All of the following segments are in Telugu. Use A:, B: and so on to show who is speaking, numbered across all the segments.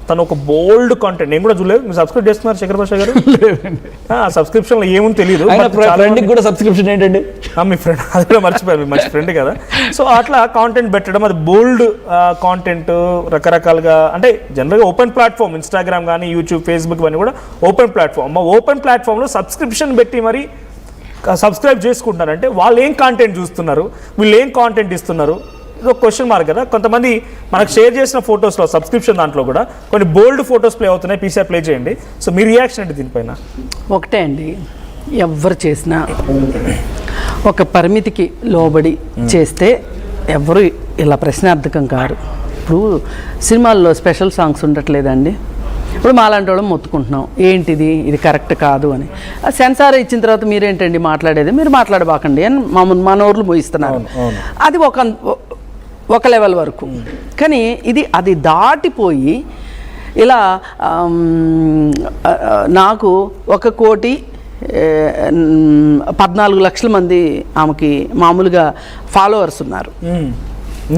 A: తను ఒక బోల్డ్ కాంటెంట్, నేను కూడా చూడలేదు, మీరు సబ్స్క్రైబ్ చేస్తున్నారు శేఖర్ భాష గారు? సబ్స్క్రిప్షన్లో ఏముంది తెలియదు,
B: ఫ్రెండ్కి కూడా సబ్స్క్రిప్షన్ ఏంటండి?
A: మీ ఫ్రెండ్ అది కూడా మర్చిపోయారు, మంచి ఫ్రెండ్ కదా. సో అట్లా కాంటెంట్ పెట్టడం, అది బోల్డ్ కాంటెంట్ రకరకాలుగా, అంటే జనరల్గా ఓపెన్ ప్లాట్ఫామ్ ఇన్స్టాగ్రామ్ కానీ యూట్యూబ్ ఫేస్బుక్ ఇవన్నీ కూడా ఓపెన్ ప్లాట్ఫామ్. ఓపెన్ ప్లాట్ఫామ్లో సబ్స్క్రిప్షన్ పెట్టి మరి సబ్స్క్రైబ్ చేసుకుంటున్నారంటే వాళ్ళు ఏం కాంటెంట్ చూస్తున్నారు, వీళ్ళు ఏం కాంటెంట్ ఇస్తున్నారు, ఇది ఒక క్వశ్చన్ మార్క్ కదా. కొంతమంది మనకు షేర్ చేసిన ఫొటోస్లో సబ్స్క్రిప్షన్ దాంట్లో కూడా కొన్ని బోల్డ్ ఫొటోస్ ప్లే అవుతున్నాయి, పీసీఆర్ ప్లే చేయండి. సో మీ రియాక్షన్ ఏంటి దీనిపైన?
C: ఒకటే అండి, ఎవరు చేసినా ఒక పరిమితికి లోబడి చేస్తే ఎవరు ఇలా ప్రశ్నార్థకం కారు. ఇప్పుడు సినిమాల్లో స్పెషల్ సాంగ్స్ ఉండట్లేదండి, ఇప్పుడు మాలాంటి వాళ్ళం మొత్తుకుంటున్నాం ఏంటిది ఇది కరెక్ట్ కాదు అని. సెన్సార్ ఇచ్చిన తర్వాత మీరేంటండి మాట్లాడేది, మీరు మాట్లాడబాకండి అని మన ఊర్లు మోయిస్తున్నారు. అది ఒక లెవెల్ వరకు. కానీ అది దాటిపోయి ఇలా నాకు 1,14,00,000 మంది ఆమెకి మామూలుగా ఫాలోవర్స్ ఉన్నారు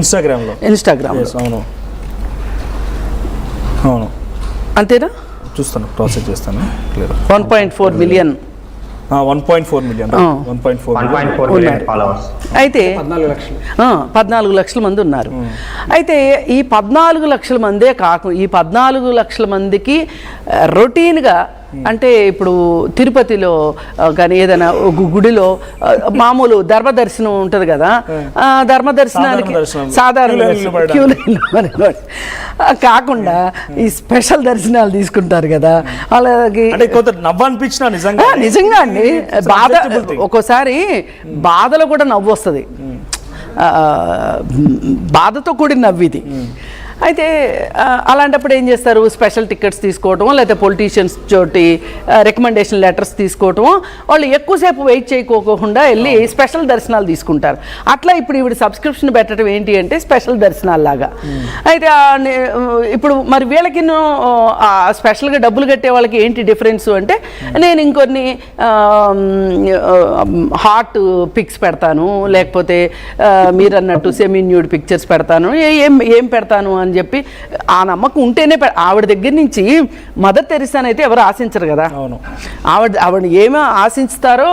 A: ఇన్స్టాగ్రామ్లో. అవును అవును అంతేనా? చూస్తాను, ప్రాసెస్ చేస్తాను.
C: 1.4 మిలియన్
A: 1.4 మిలియన్
C: అయితే 14 లక్షల మంది ఉన్నారు. అయితే ఈ 14 లక్షల మందే ఈ 14 లక్షల మందికి రొటీన్గా, అంటే ఇప్పుడు తిరుపతిలో కానీ ఏదైనా ఒక గుడిలో మామూలు ధర్మదర్శనం ఉంటుంది కదా, ధర్మదర్శనానికి సాధారణ కాకుండా ఈ స్పెషల్ దర్శనాలు తీసుకుంటారు కదా, అలాగే నిజంగా అండి బాధ, ఒక్కోసారి బాధలో కూడా నవ్వు వస్తుంది, బాధతో కూడిన నవ్విది. అయితే అలాంటప్పుడు ఏం చేస్తారు, స్పెషల్ టికెట్స్ తీసుకోవటం, లేకపోతే పొలిటీషియన్స్ తోటి రికమెండేషన్ లెటర్స్ తీసుకోవటం, వాళ్ళు ఎక్కువసేపు వెయిట్ చేయకోకుండా వెళ్ళి స్పెషల్ దర్శనాలు తీసుకుంటారు. అట్లా ఇప్పుడు ఈవిడ సబ్స్క్రిప్షన్ పెట్టడం ఏంటి అంటే స్పెషల్ దర్శనాల్లాగా. అయితే ఇప్పుడు మరి వీళ్ళకి స్పెషల్గా డబ్బులు కట్టే వాళ్ళకి ఏంటి డిఫరెన్స్ అంటే, నేను ఇంకొన్ని హాట్ పిక్స్ పెడతాను, లేకపోతే మీరు అన్నట్టు సెమీ న్యూడ్ పిక్చర్స్ పెడతాను, ఏం పెడతాను అని చెప్పి ఆ నమ్మకం ఉంటేనే. ఆవిడ దగ్గర నుంచి మదర్ తెరిసానైతే ఎవరు ఆశించరు కదా, ఆవిడ ఏమో ఆశిస్తారో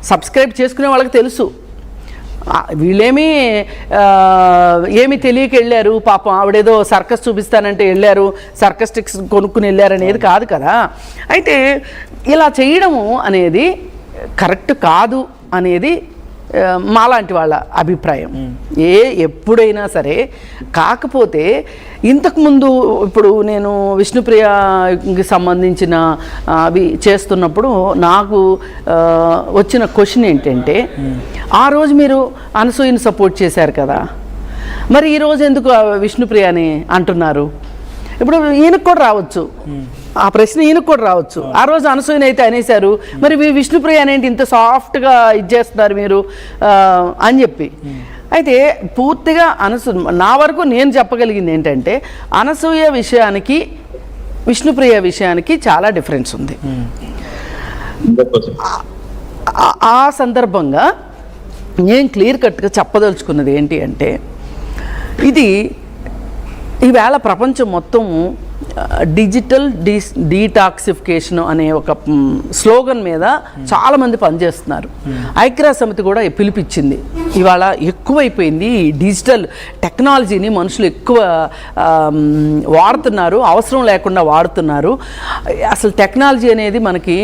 C: సబ్స్క్రైబ్ చేసుకునే వాళ్ళకి తెలుసు. వీళ్ళేమీ తెలియక వెళ్ళారు పాపం, ఆవిడేదో సర్కస్ చూపిస్తానంటే వెళ్ళారు, సర్కస్ టిక్స్ కొనుక్కుని వెళ్ళారు అనేది కాదు కదా. అయితే ఇలా చేయడము అనేది కరెక్ట్ కాదు అనేది మాలాంటి వాళ్ళ అభిప్రాయం. ఎప్పుడైనా సరే. కాకపోతే ఇంతకుముందు ఇప్పుడు నేను విష్ణుప్రియకి సంబంధించిన అవి చేస్తున్నప్పుడు నాకు వచ్చిన క్వశ్చన్ ఏంటంటే, ఆ రోజు మీరు అనసూయని సపోర్ట్ చేశారు కదా, మరి ఈరోజు ఎందుకు విష్ణుప్రియ అని అంటున్నారు? ఇప్పుడు ఈయనకు కూడా రావచ్చు ఆ ప్రశ్న, ఈయనకు కూడా రావచ్చు. ఆ రోజు అనసూయని అయితే అనేశారు, మరి విష్ణుప్రియ అనేంటి ఇంత సాఫ్ట్గా ఇచ్చేస్తున్నారు మీరు అని చెప్పి. అయితే పూర్తిగా నా వరకు నేను చెప్పగలిగింది ఏంటంటే, అనసూయ విషయానికి విష్ణుప్రియ విషయానికి చాలా డిఫరెన్స్ ఉంది. ఆ సందర్భంగా నేను క్లియర్ కట్గా చెప్పదలుచుకున్నది ఏంటి అంటే, ఇది ఈవేళ ప్రపంచం మొత్తం డిజిటల్ డీటాక్సిఫికేషన్ అనే ఒక స్లోగన్ మీద చాలామంది పనిచేస్తున్నారు. ఐక్యరాజ్య సమితి కూడా పిలిపించింది. ఇవాళ ఎక్కువైపోయింది డిజిటల్ టెక్నాలజీని మనుషులు ఎక్కువ వాడుతున్నారు, అవసరం లేకుండా వాడుతున్నారు. అసలు టెక్నాలజీ అనేది మనకి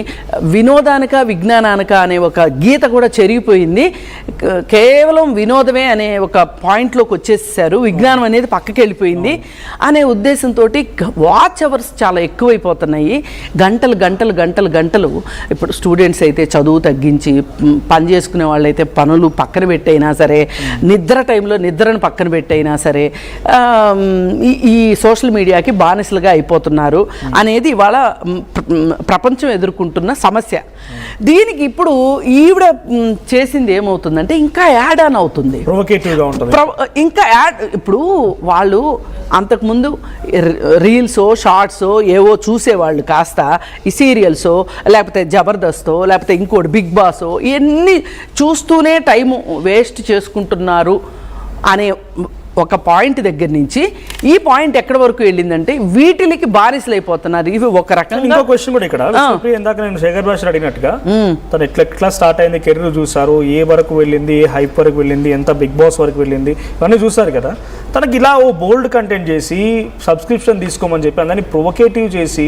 C: వినోదానిక విజ్ఞానానిక అనే ఒక గీత కూడా చెరిగిపోయింది. కేవలం వినోదమే అనే ఒక పాయింట్లోకి వచ్చేసారు, విజ్ఞానం అనేది పక్కకి వెళ్ళిపోయింది అనే ఉద్దేశంతో వాచ్ అవర్స్ చాలా ఎక్కువైపోతున్నాయి. గంటలు గంటలు గంటలు గంటలు. ఇప్పుడు స్టూడెంట్స్ అయితే చదువు తగ్గించి, పని చేసుకునే వాళ్ళైతే పనులు పక్కన పెట్టైనా సరే, నిద్ర టైంలో నిద్రను పక్కన పెట్టైనా సరే ఈ సోషల్ మీడియాకి బానిసలుగా అయిపోతున్నారు అనేది ఇవాళ ప్రపంచం ఎదుర్కొంటున్న సమస్య. దీనికి ఇప్పుడు ఈవిడ చేసింది ఏమవుతుందంటే ఇంకా యాడ్ ఆన్ అవుతుంది, ఇంకా యాడ్. ఇప్పుడు వాళ్ళు అంతకుముందు రీల్సో షార్ట్సో ఏవో చూసేవాళ్ళు, కాస్త ఈ సీరియల్సో లేకపోతే జబర్దస్తో లేకపోతే ఇంకోటి బిగ్ బాసో ఇవన్నీ చూస్తూనే టైము వేస్ట్ చేసుకుంటున్నారు అనే ఒక పాయింట్ దగ్గర నుంచి ఈ పాయింట్ ఎక్కడి వరకు వెళ్ళిందంటే వీటికి బానిసలు అయిపోతున్నారు. ఇవి ఒక రకంగా.
A: ఇంకో క్వశ్చన్ కూడా ఇక్కడ ఇందాక నేను శేఖర్ భాష అడిగినట్టుగా తను ఎట్లా స్టార్ట్ అయింది, కెరీర్ చూసారు, ఏ వరకు వెళ్ళింది, ఏ హైప్ వరకు వెళ్ళింది, ఎంత బిగ్ బాస్ వరకు వెళ్ళింది, ఇవన్నీ చూసారు కదా. తనకి ఇలా ఓ బోల్డ్ కంటెంట్ చేసి సబ్స్క్రిప్షన్ తీసుకోమని చెప్పి అందరినీ ప్రొవోకేటివ్ చేసి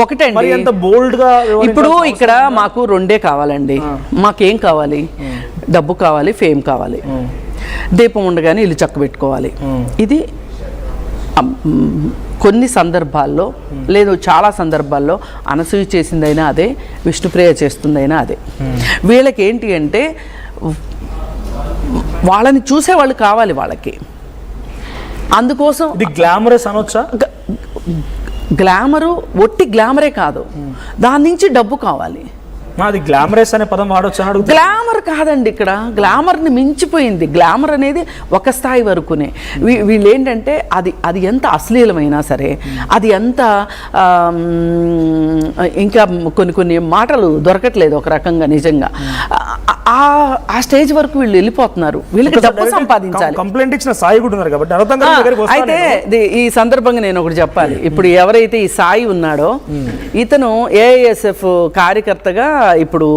C: ఒకటండి
A: ఎంత బోల్డ్ గా.
C: ఇప్పుడు ఇక్కడ మాకు రెండే కావాలండి. మాకేం కావాలి? డబ్బు కావాలి, ఫేమ్ కావాలి, దీపం ఉండగానే ఇల్లు చక్కబెట్టుకోవాలి. ఇది కొన్ని సందర్భాల్లో లేదు చాలా సందర్భాల్లో అనసూయ చేసిందైనా అదే, విష్ణుప్రియ చేస్తుందైనా అదే. వీళ్ళకి ఏంటి అంటే వాళ్ళని చూసేవాళ్ళు కావాలి వాళ్ళకి. అందుకోసం
A: ఇది గ్లామరస్ అనొచ్చా?
C: గ్లామరు ఒట్టి గ్లామరే కాదు, దాని నుంచి డబ్బు కావాలి.
A: అది గ్లామరస్ అనే పదం వాడొచ్చు అని అడుగుతా.
C: గ్లామర్ కాదండి, ఇక్కడ గ్లామర్ని మించిపోయింది. గ్లామర్ అనేది ఒక స్థాయి వరకునే. వీళ్ళు ఏంటంటే అది ఎంత అశ్లీలమైనా సరే, అది ఎంత ఇంకా కొన్ని మాటలు దొరకట్లేదు ఒక రకంగా నిజంగా. ఆ స్టేజ్ వరకు వీళ్ళు వెళ్ళిపోతున్నారు. వీళ్ళకి డబ్బు సంపాదించాలి.
A: కంప్లైంట్ ఇచ్చిన సాయి కూడా ఉన్నారు కాబట్టి
C: అయితే ఈ సందర్భంగా నేను ఒకటి చెప్పాలి. ఇప్పుడు ఎవరైతే ఈ సాయి ఉన్నాడో ఇతను ఏఐఎస్ఎఫ్ కార్యకర్తగా ఇప్పుడు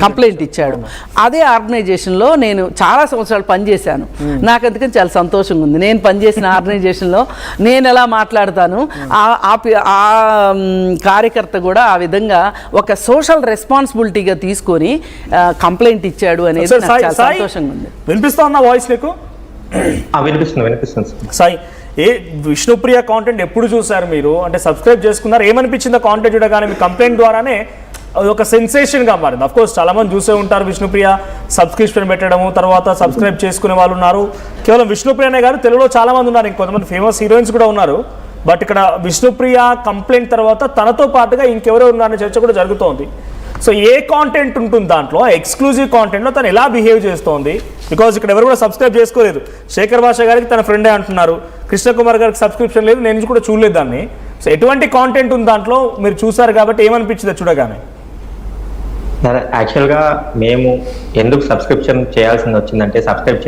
C: కంప్లైంట్ ఇచ్చాడు. అదే ఆర్గనైజేషన్లో నేను చాలా సంవత్సరాలు పనిచేశాను. నాకు అందుకని చాలా సంతోషంగా ఉంది. నేను పనిచేసిన ఆర్గనైజేషన్లో నేను ఎలా మాట్లాడతాను, ఆ కార్యకర్త కూడా ఆ విధంగా ఒక సోషల్ రెస్పాన్సిబిలిటీగా తీసుకొని కంప్లైంట్ ఇచ్చాడు అనేది నాకు చాలా సంతోషంగా ఉంది.
A: వినిపిస్తా ఉన్న వాయిస్ నీకు?
D: వినిపిస్తుంది
A: సాయి, విష్ణుప్రియ కాంటెంట్ ఎప్పుడు చూసారు మీరు? అంటే సబ్స్క్రైబ్ చేసుకున్నారు, ఏమనిపించింది కాంటెంట్ చూడగానే? మీ కంప్లైంట్ ద్వారానే అది ఒక సెన్సేషన్గా మారింది. అఫ్ కోర్స్ చాలా మంది చూసే ఉంటారు విష్ణుప్రియ సబ్స్క్రిప్షన్ పెట్టడము, తర్వాత సబ్స్క్రైబ్ చేసుకునే వాళ్ళు ఉన్నారు. కేవలం విష్ణుప్రియనే కాదు, తెలుగులో చాలా మంది ఉన్నారు, ఇంకొంతమంది ఫేమస్ హీరోయిన్స్ కూడా ఉన్నారు. బట్ ఇక్కడ విష్ణుప్రియ కంప్లైంట్ తర్వాత తనతో పాటుగా ఇంకెవరో ఉన్నారనే చర్చ కూడా జరుగుతోంది. సో ఏ కాంటెంట్ ఉంటుంది దాంట్లో, ఎక్స్క్లూజివ్ కాంటెంట్లో తను ఎలా బిహేవ్ చేస్తోంది? బికాజ్ ఇక్కడ ఎవరు కూడా సబ్స్క్రైబ్ చేసుకోలేదు. శేఖర్ భాష గారికి తన ఫ్రెండే అంటున్నారు, కృష్ణకుమార్ గారికి సబ్స్క్రిప్షన్ లేదు, నేను కూడా చూడలేదు దాన్ని. సో ఎటువంటి కాంటెంట్ ఉంది దాంట్లో మీరు చూసారు కాబట్టి ఏమనిపించింది చూడగానే?
D: యాక్చువల్గా మేము ఎందుకు సబ్స్క్రిప్షన్ చేయాల్సింది వచ్చిందంటే, సబ్స్క్రైబ్